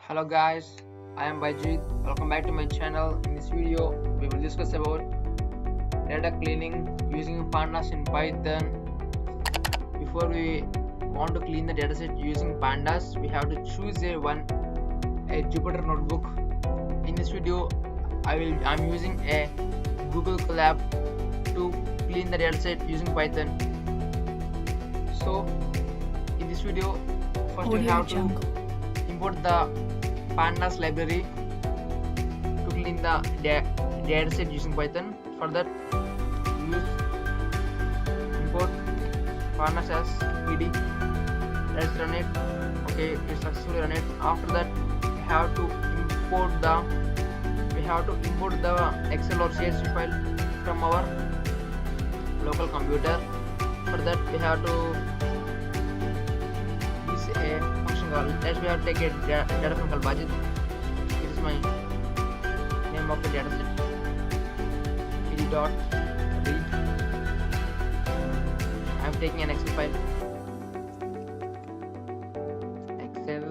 Hello guys, I am Bajit. Welcome back to my channel. In this video, we will discuss about data cleaning using pandas in Python. Before we want to clean the dataset using pandas, we have to choose a Jupyter notebook. In this video, I'm using a Google Colab to clean the dataset using Python. So in this video, first we have to import the pandas library to clean the dataset using Python. For that, use import pandas as pd. Let's run it. Okay, it successfully run it. After that, we have to import the Excel or CSV file from our local computer. For that, we have to use a function called. Let's we have to take a data from called budget. It is my name of the dataset. pd dot read. I am taking an Excel file. Excel.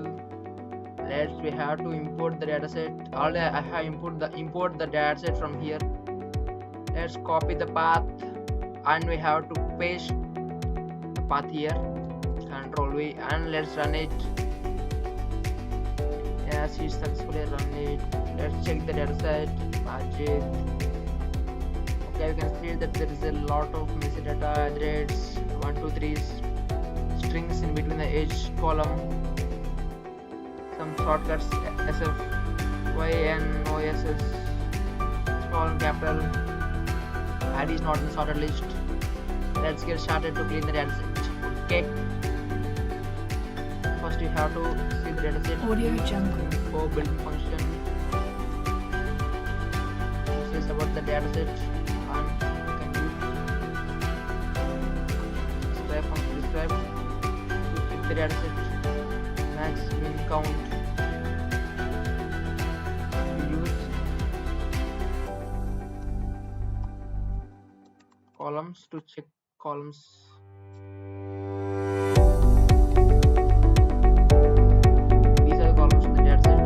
We have to import the dataset. Already I have import the dataset from here. Let's copy the path and we have to paste the path here. Control V and let's run it. Yes, it successfully run it. Let's check the dataset. Budget. Okay, you can see that there is a lot of messy data. Threads 1, 2, 3 strings in between the edge column. Some shortcuts SF YNOSS small and capital. ID is not in the sorted list. Let's get started to clean the dataset. Okay. First we have to see the dataset. Audio jungle. For building function. This is about the dataset and you can use describe function describe to fit the dataset. Max min count. We use columns to check columns. These are the columns in the dataset.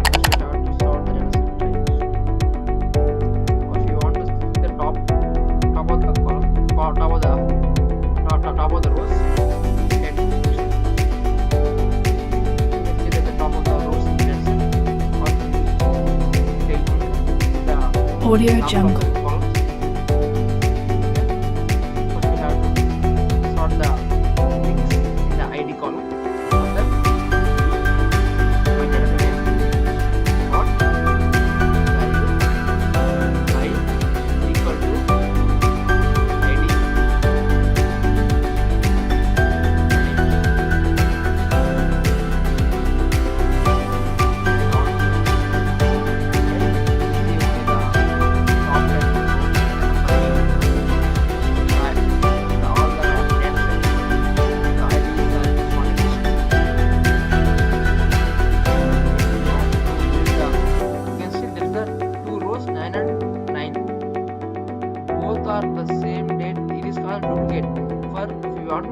First we have to sort the dataset right. Or if you want to see the top of the column, top of the rows. Audio jungle. First we have to sort the things in the ID column. For that, my data name dot value I equal to ID. Are the same date. It is called duplicate. For if you want to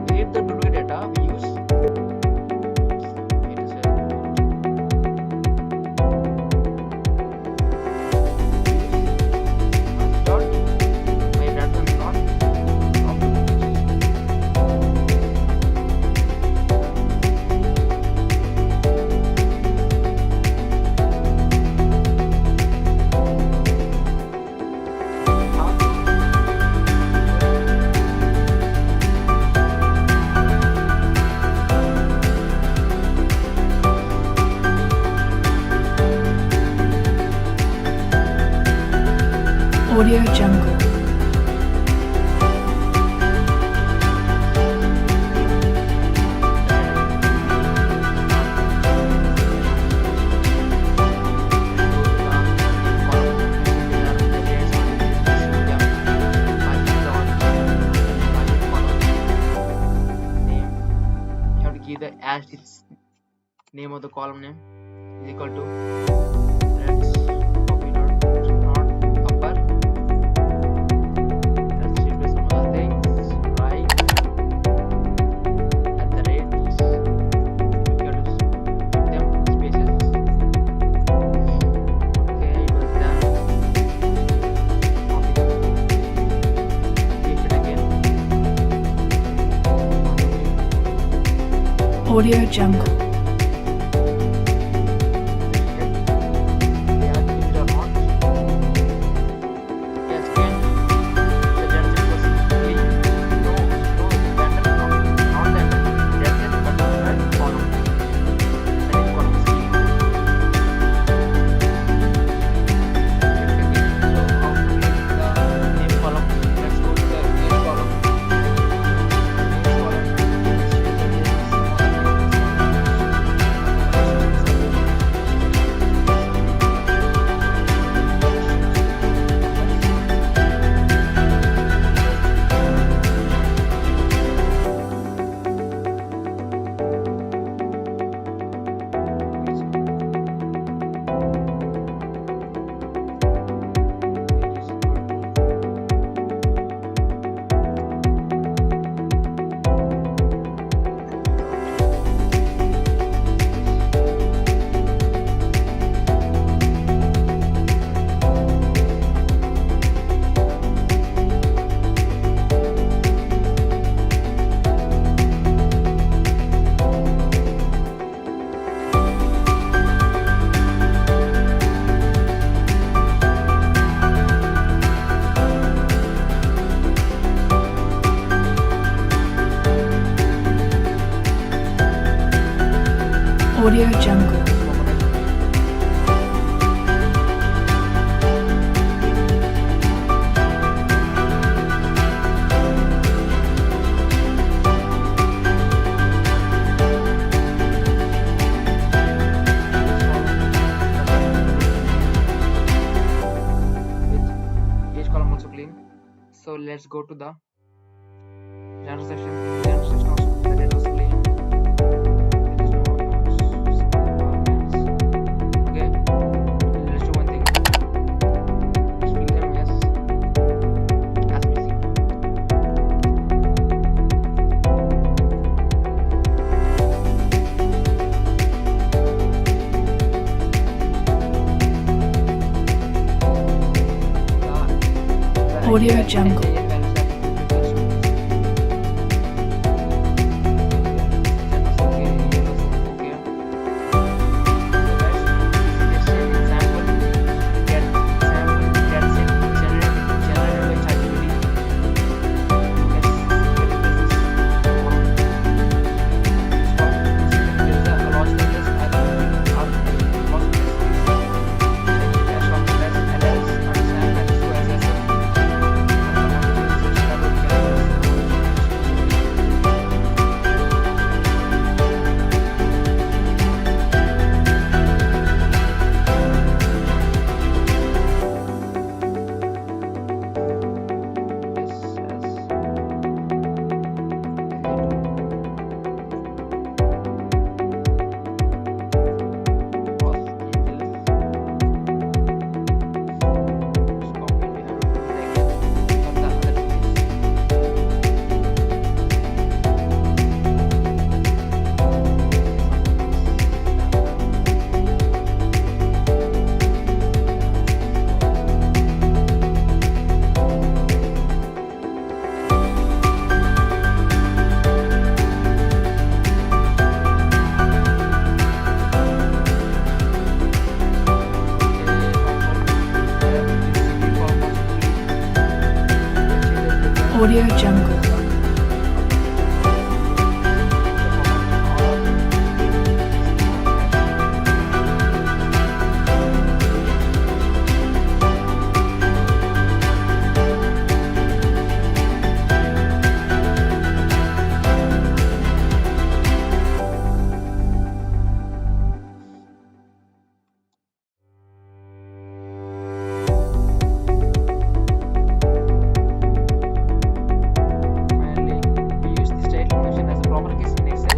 delete the duplicate data, we use it is dot my data is not Audio jungle. as its name of the column name is equal to let's copy not upper. Let's replace some other things right at the rate Audio Jungle. They are used or not. Yes, again, the dataset was clean. No, data, not the dataset, but the column. Second column is clean. So after cleaning the name column, let's go to the name column. Name column. Audio Jungle. Each column also clean. So let's go to the general section. In the general section also the data is clean. There is no unknowns, small elements. Okay, let's do one thing. Let's fill them as missing. Audio Jungle. Audio Jungle. Finally, we use this title function as a proper case in Excel.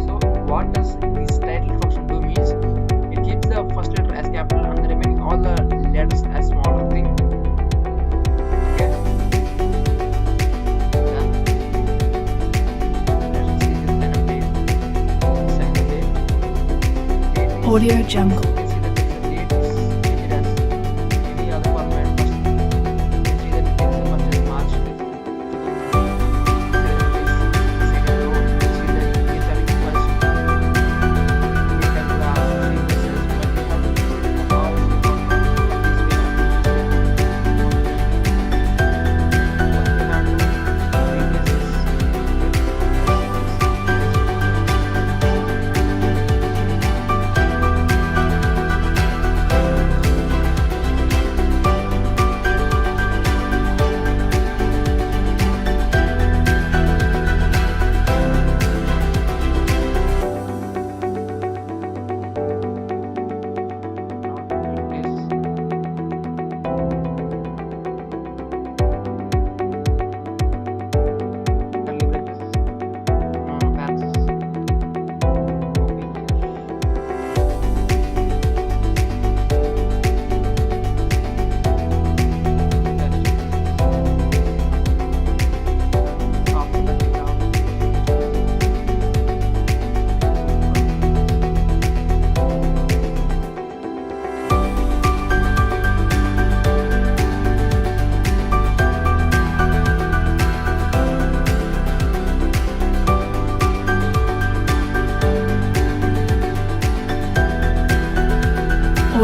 So what does this title function do means it keeps the first letter as capital and the remaining all the letters as smaller thing. Okay. Then let's see this then update. Second update. Date is, Audio Jungle. you can see that there is a date is changed as any other format. First, you can see that there is a first is March 2020. Second row, you can see that it is having equals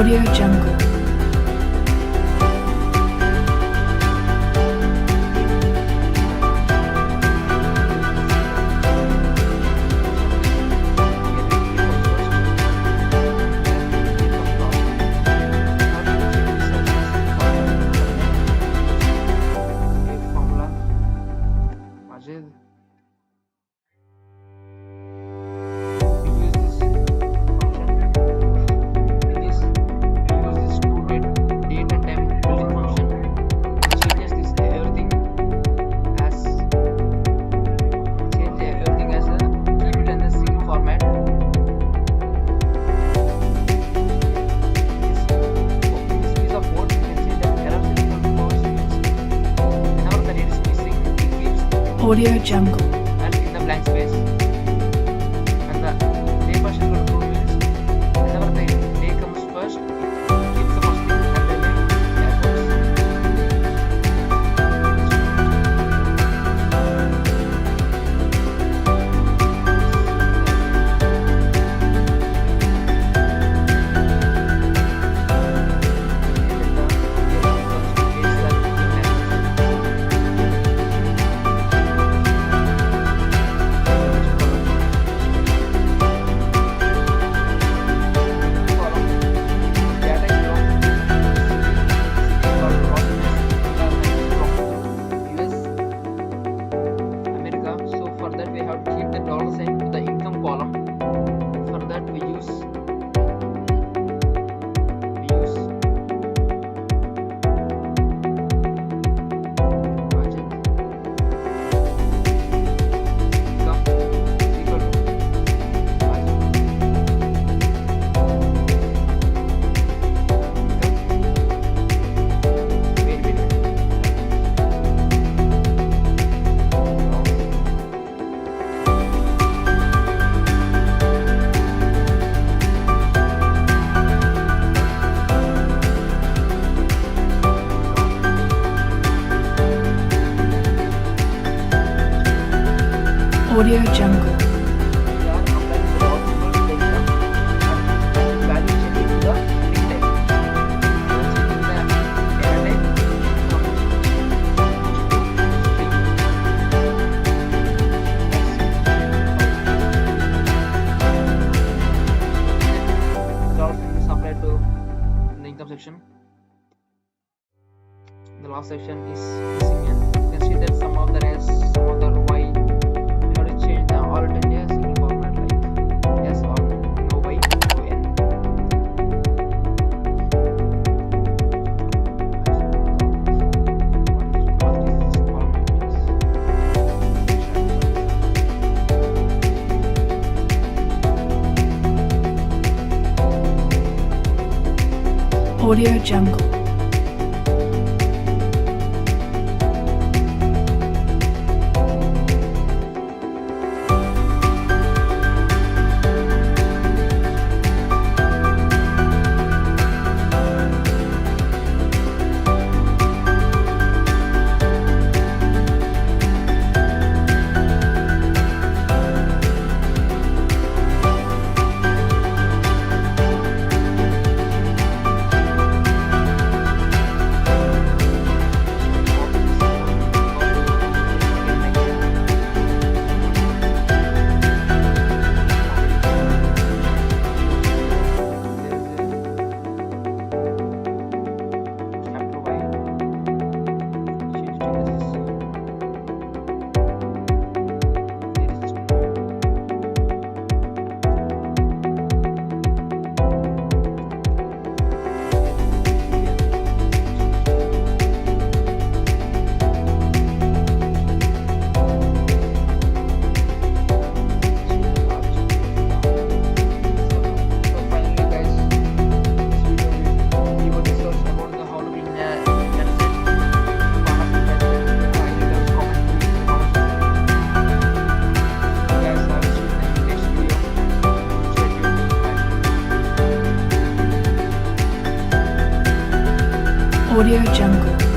Audio Jungle. Audio Jungle. And in the blank space. And the day first equal to means whenever the day comes first, it keeps the first thing and then it Audio Jungle. Section. The last section is missing here. You can see that some of the s, some of the y. We have to change the alternate single format like s or no y to n. Audio Jungle. Audio Jungle.